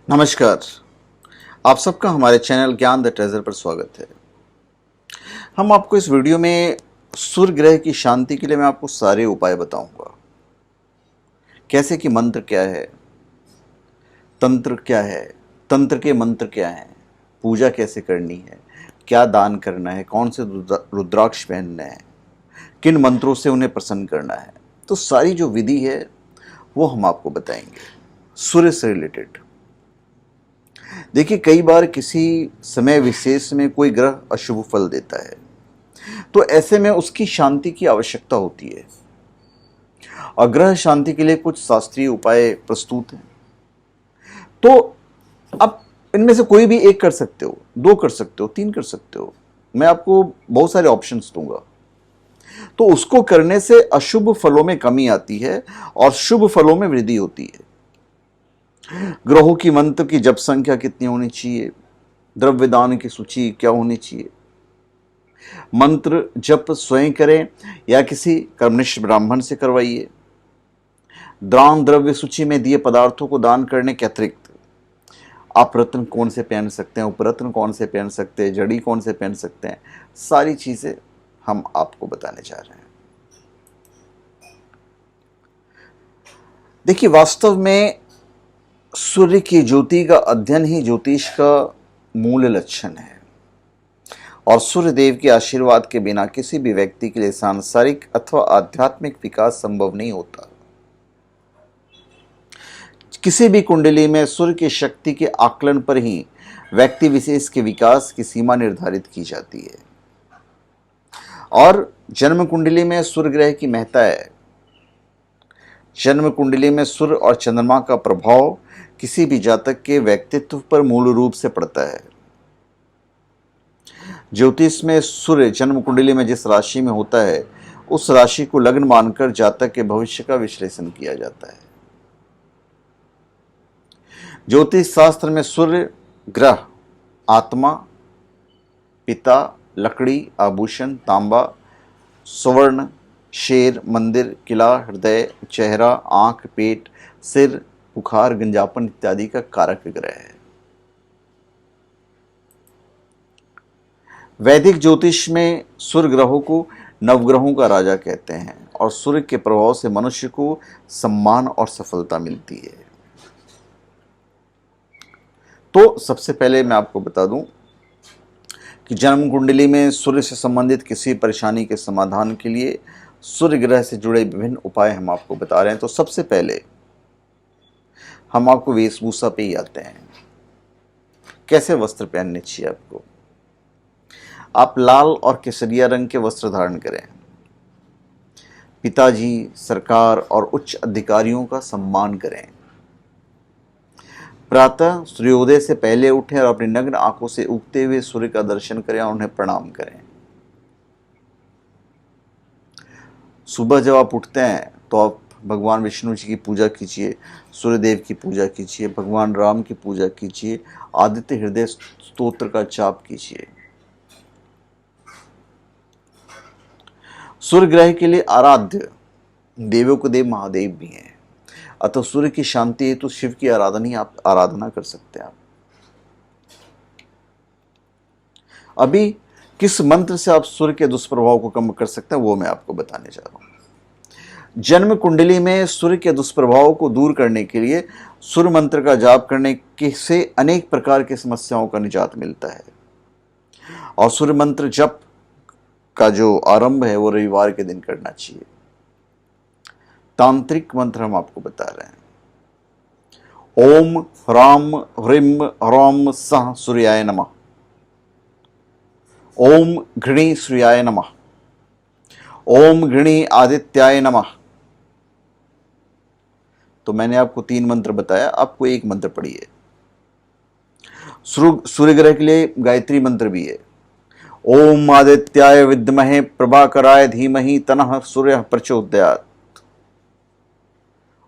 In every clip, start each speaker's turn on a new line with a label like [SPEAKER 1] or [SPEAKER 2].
[SPEAKER 1] नमस्कार। आप सबका हमारे चैनल ज्ञान द ट्रेजर पर स्वागत है। हम आपको इस वीडियो में सूर्य ग्रह की शांति के लिए मैं आपको सारे उपाय बताऊंगा। कैसे कि मंत्र क्या है, तंत्र क्या है, तंत्र के मंत्र क्या हैं, पूजा कैसे करनी है, क्या दान करना है, कौन से रुद्राक्ष पहनने हैं, किन मंत्रों से उन्हें प्रसन्न करना है। तो सारी जो विधि है वो हम आपको बताएंगे सूर्य से रिलेटेड। देखिए, कई बार किसी समय विशेष में कोई ग्रह अशुभ फल देता है, तो ऐसे में उसकी शांति की आवश्यकता होती है। और ग्रह शांति के लिए कुछ शास्त्रीय उपाय प्रस्तुत हैं। तो अब इनमें से कोई भी एक कर सकते हो, दो कर सकते हो, तीन कर सकते हो। मैं आपको बहुत सारे ऑप्शंस दूंगा। तो उसको करने से अशुभ फलों में कमी आती है और शुभ फलों में वृद्धि होती है। ग्रहों की मंत्र की जप संख्या कितनी होनी चाहिए, द्रव्य दान की सूची क्या होनी चाहिए, मंत्र जप स्वयं करें या किसी कर्मनिष्ठ ब्राह्मण से करवाइए, दान द्रव्य सूची में दिए पदार्थों को दान करने के अतिरिक्त आप रत्न कौन से पहन सकते हैं, उपरत्न कौन से पहन सकते हैं, जड़ी कौन से पहन सकते हैं, सारी चीजें हम आपको बताने जा रहे हैं। देखिए, वास्तव में सूर्य की ज्योति का अध्ययन ही ज्योतिष का मूल लक्षण है। और सूर्य देव के आशीर्वाद के बिना किसी भी व्यक्ति के लिए सांसारिक अथवा आध्यात्मिक विकास संभव नहीं होता। किसी भी कुंडली में सूर्य की शक्ति के आकलन पर ही व्यक्ति विशेष के विकास की सीमा निर्धारित की जाती है। और जन्म कुंडली में सूर्य ग्रह की महत्ता है। जन्म कुंडली में सूर्य और चंद्रमा का प्रभाव किसी भी जातक के व्यक्तित्व पर मूल रूप से पड़ता है। ज्योतिष में सूर्य जन्म कुंडली में जिस राशि में होता है, उस राशि को लग्न मानकर जातक के भविष्य का विश्लेषण किया जाता है। ज्योतिष शास्त्र में सूर्य ग्रह आत्मा, पिता, लकड़ी, आभूषण, तांबा, स्वर्ण, शेर, मंदिर, किला, हृदय, चेहरा, आंख, पेट, सिर, बुखार, गंजापन इत्यादि का कारक ग्रह है। वैदिक ज्योतिष में सूर्य ग्रहों को नवग्रहों का राजा कहते हैं और सूर्य के प्रभाव से मनुष्य को सम्मान और सफलता मिलती है। तो सबसे पहले मैं आपको बता दूं कि जन्म कुंडली में सूर्य से संबंधित किसी परेशानी के समाधान के लिए सूर्य ग्रह से जुड़े विभिन्न उपाय हम आपको बता रहे हैं। तो सबसे पहले हम आपको वेशभूषा पे ही आते हैं। कैसे वस्त्र पहनने चाहिए आपको। आप लाल और केसरिया रंग के वस्त्र धारण करें। पिताजी, सरकार और उच्च अधिकारियों का सम्मान करें। प्रातः सूर्योदय से पहले उठें और अपनी नग्न आंखों से उगते हुए सूर्य का दर्शन करें और उन्हें प्रणाम करें। सुबह जब आप उठते हैं तो आप भगवान विष्णु जी की पूजा कीजिए, सूर्यदेव की पूजा कीजिए, भगवान राम की पूजा कीजिए, आदित्य हृदय स्तोत्र का जाप कीजिए। सूर्य ग्रह के लिए आराध्य देवों के देव महादेव भी हैं। अतः सूर्य की शांति हेतु शिव की आराधना कर सकते हैं आप। अभी किस मंत्र से आप सूर्य के दुष्प्रभाव को कम कर सकते हैं वो मैं आपको बताने जा रहा हूं। जन्म कुंडली में सूर्य के दुष्प्रभाव को दूर करने के लिए सूर्य मंत्र का जाप करने से अनेक प्रकार की समस्याओं का निजात मिलता है। और सूर्य मंत्र जप का जो आरंभ है वो रविवार के दिन करना चाहिए। तांत्रिक मंत्र हम आपको बता रहे हैं। ओम ह्राम ह्रीम ह्रौम सः सूर्याय नमः। ओम घृणी सूर्याय नमः। ओम घृणी आदित्याय नमः। तो मैंने आपको 3 मंत्र बताया, आपको एक मंत्र पढ़िए। सूर्य ग्रह के लिए गायत्री मंत्र भी है। ओम आदित्याय विद्महे प्रभाकराय धीमहि तनः सूर्य प्रचोदयात्।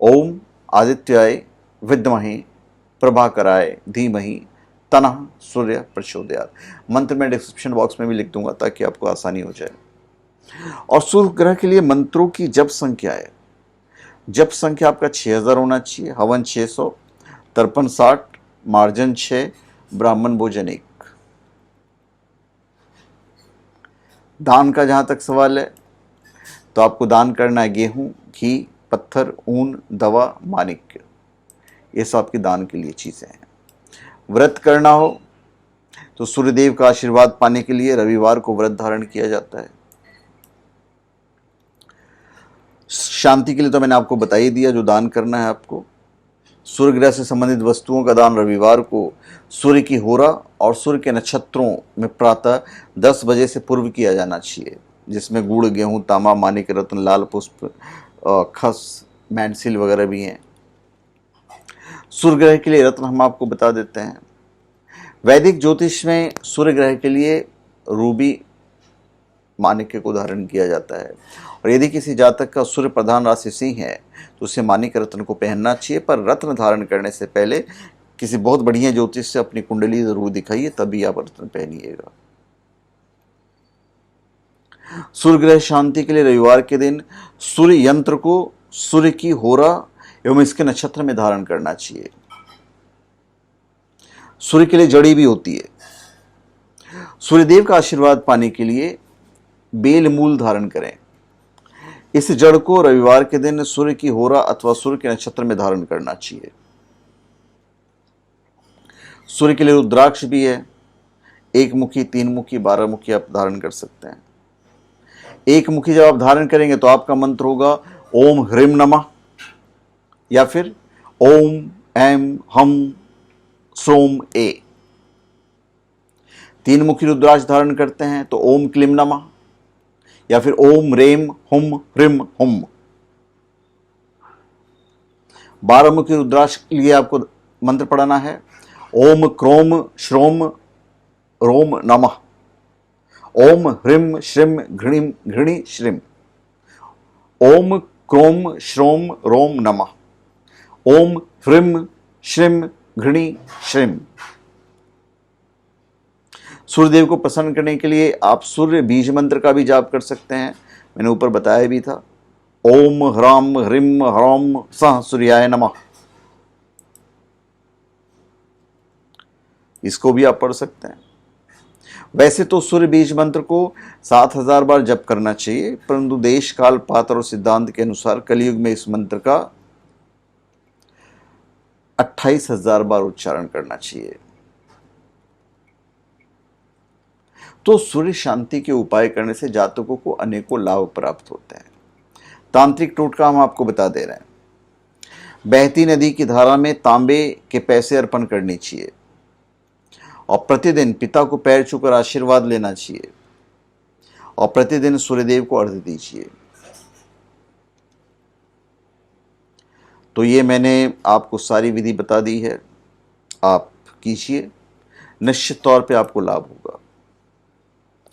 [SPEAKER 1] ओम आदित्याय विद्महे प्रभाकराय धीमहि तनः सूर्य प्रचोदयात्। मंत्र मैं डिस्क्रिप्शन बॉक्स में भी लिख दूंगा ताकि आपको आसानी हो जाए। और सूर्य ग्रह के लिए मंत्रों की जप संख्या है। जप संख्या आपका 6000 होना चाहिए, हवन 600, तर्पण 60, मार्जन 6, ब्राह्मण भोजन 1। दान का जहाँ तक सवाल है तो आपको दान करना है गेहूँ, घी, पत्थर, ऊन, दवा, माणिक्य। ये सब आपके दान के लिए चीज़ें हैं। व्रत करना हो तो सूर्यदेव का आशीर्वाद पाने के लिए रविवार को व्रत धारण किया जाता है। शांति के लिए तो मैंने आपको बता ही दिया जो दान करना है आपको। सूर्य ग्रह से संबंधित वस्तुओं का दान रविवार को सूर्य की होरा और सूर्य के नक्षत्रों में प्रातः 10 बजे से पूर्व किया जाना चाहिए, जिसमें गुड़, गेहूं, तांबा, माणिक रत्न, लाल पुष्प, खस, मैनसिल वगैरह भी हैं। सूर्य ग्रह के लिए रत्न हम आपको बता देते हैं। वैदिक ज्योतिष में सूर्य ग्रह के लिए रूबी माणिक्य को धारण किया जाता है, और यदि किसी जातक का सूर्य प्रधान राशि सिंह है तो उसे माणिक्य रत्न को पहनना चाहिए। पर रत्न धारण करने से पहले किसी बहुत बढ़िया ज्योतिष से अपनी कुंडली जरूर दिखाइए, तभी आप रत्न पहनिएगा। सूर्य ग्रह शांति के लिए रविवार के दिन सूर्य यंत्र को सूर्य की होरा एवं इसके नक्षत्र में धारण करना चाहिए। सूर्य के लिए जड़ी भी होती है। सूर्यदेव का आशीर्वाद पाने के लिए बेल मूल धारण करें। इस जड़ को रविवार के दिन सूर्य की होरा अथवा सूर्य के नक्षत्र में धारण करना चाहिए। सूर्य के लिए रुद्राक्ष भी है। 1 मुखी, 3 मुखी, 12 मुखी आप धारण कर सकते हैं। 1 मुखी जब आप धारण करेंगे तो आपका मंत्र होगा ओम ह्रीम नमः, या फिर ओम ऐम हम सोम ए। 3 मुखी रुद्राक्ष धारण करते हैं तो ओम क्लीम नमः, या फिर ओम रेम हुम ह्रीम हुम। 12 मुखी रुद्राक्ष के लिए आपको मंत्र पढ़ाना है ओम क्रोम श्रोम रोम नमः, ओम ह्रीम श्रीम घृणीम घृणी श्रीम, ओम क्रोम श्रोम रोम नमः, ओम ह्रीम श्रीम घृणी श्रीम। सूर्यदेव को प्रसन्न करने के लिए आप सूर्य बीज मंत्र का भी जाप कर सकते हैं, मैंने ऊपर बताया भी था। ओम ह्राम ह्रीम ह्राम सह सूर्याय नमः, इसको भी आप पढ़ सकते हैं। वैसे तो सूर्य बीज मंत्र को 7000 बार जप करना चाहिए, परंतु देश काल पात्र और सिद्धांत के अनुसार कलयुग में इस मंत्र का 28000 बार उच्चारण करना चाहिए। तो सूर्य शांति के उपाय करने से जातकों को अनेकों लाभ प्राप्त होते हैं। तांत्रिक टोटका हम आपको बता दे रहे हैं। बहती नदी की धारा में तांबे के पैसे अर्पण करनी चाहिए, और प्रतिदिन पिता को पैर छूकर आशीर्वाद लेना चाहिए, और प्रतिदिन सूर्यदेव को अर्घ्य दीजिए। तो ये मैंने आपको सारी विधि बता दी है, आप कीजिए, निश्चित तौर पे आपको लाभ होगा।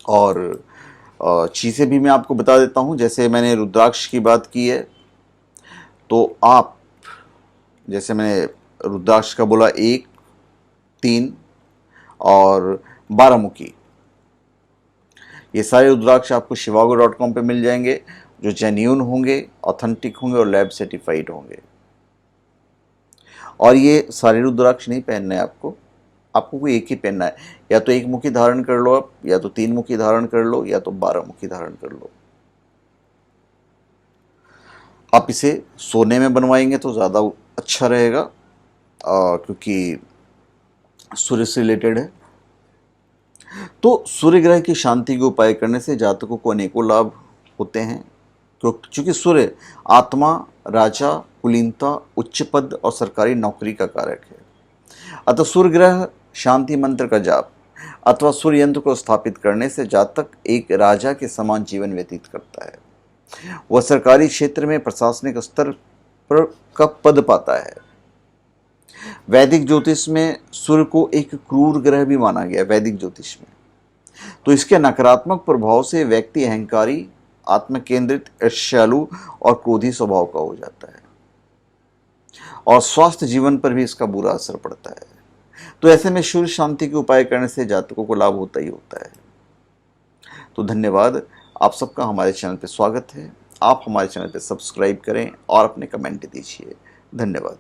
[SPEAKER 1] और चीज़ें भी मैं आपको बता देता हूँ। जैसे मैंने रुद्राक्ष की बात की है, तो आप जैसे मैंने रुद्राक्ष का बोला 1, 3 और 12 मुखी, ये सारे रुद्राक्ष आपको shivago.com पे मिल जाएंगे, जो जेन्युइन होंगे, ऑथेंटिक होंगे और लैब सर्टिफाइड होंगे। और ये सारे रुद्राक्ष नहीं पहनना है आपको कोई एक ही पहनना है। या तो 1 मुखी धारण कर लो आप, या तो 3 मुखी धारण कर लो, या तो 12 मुखी धारण कर लो। आप इसे सोने में बनवाएंगे तो ज़्यादा अच्छा रहेगा, क्योंकि सूर्य से रिलेटेड है। तो सूर्य ग्रह की शांति के उपाय करने से जातकों को अनेकों लाभ होते हैं, क्योंकि सूर्य आत्मा, राजा, कुलीनता, उच्च पद और सरकारी नौकरी का कारक है। अतः सूर्य ग्रह शांति मंत्र का जाप अथवा सूर्य यंत्र को स्थापित करने से जातक एक राजा के समान जीवन व्यतीत करता है। वह सरकारी क्षेत्र में प्रशासनिक स्तर पर का पद पाता है। वैदिक ज्योतिष में सूर्य को एक क्रूर ग्रह भी माना गया, वैदिक ज्योतिष में। तो इसके नकारात्मक प्रभाव से व्यक्ति अहंकारी, आत्मकेंद्रित, ईर्ष्यालु और क्रोधी स्वभाव का हो जाता है, और स्वास्थ्य जीवन पर भी इसका बुरा असर पड़ता है। तो ऐसे में सूर्य शांति के उपाय करने से जातकों को लाभ होता ही होता है। तो धन्यवाद, आप सबका हमारे चैनल पे स्वागत है। आप हमारे चैनल पे सब्सक्राइब करें और अपने कमेंट दीजिए। धन्यवाद।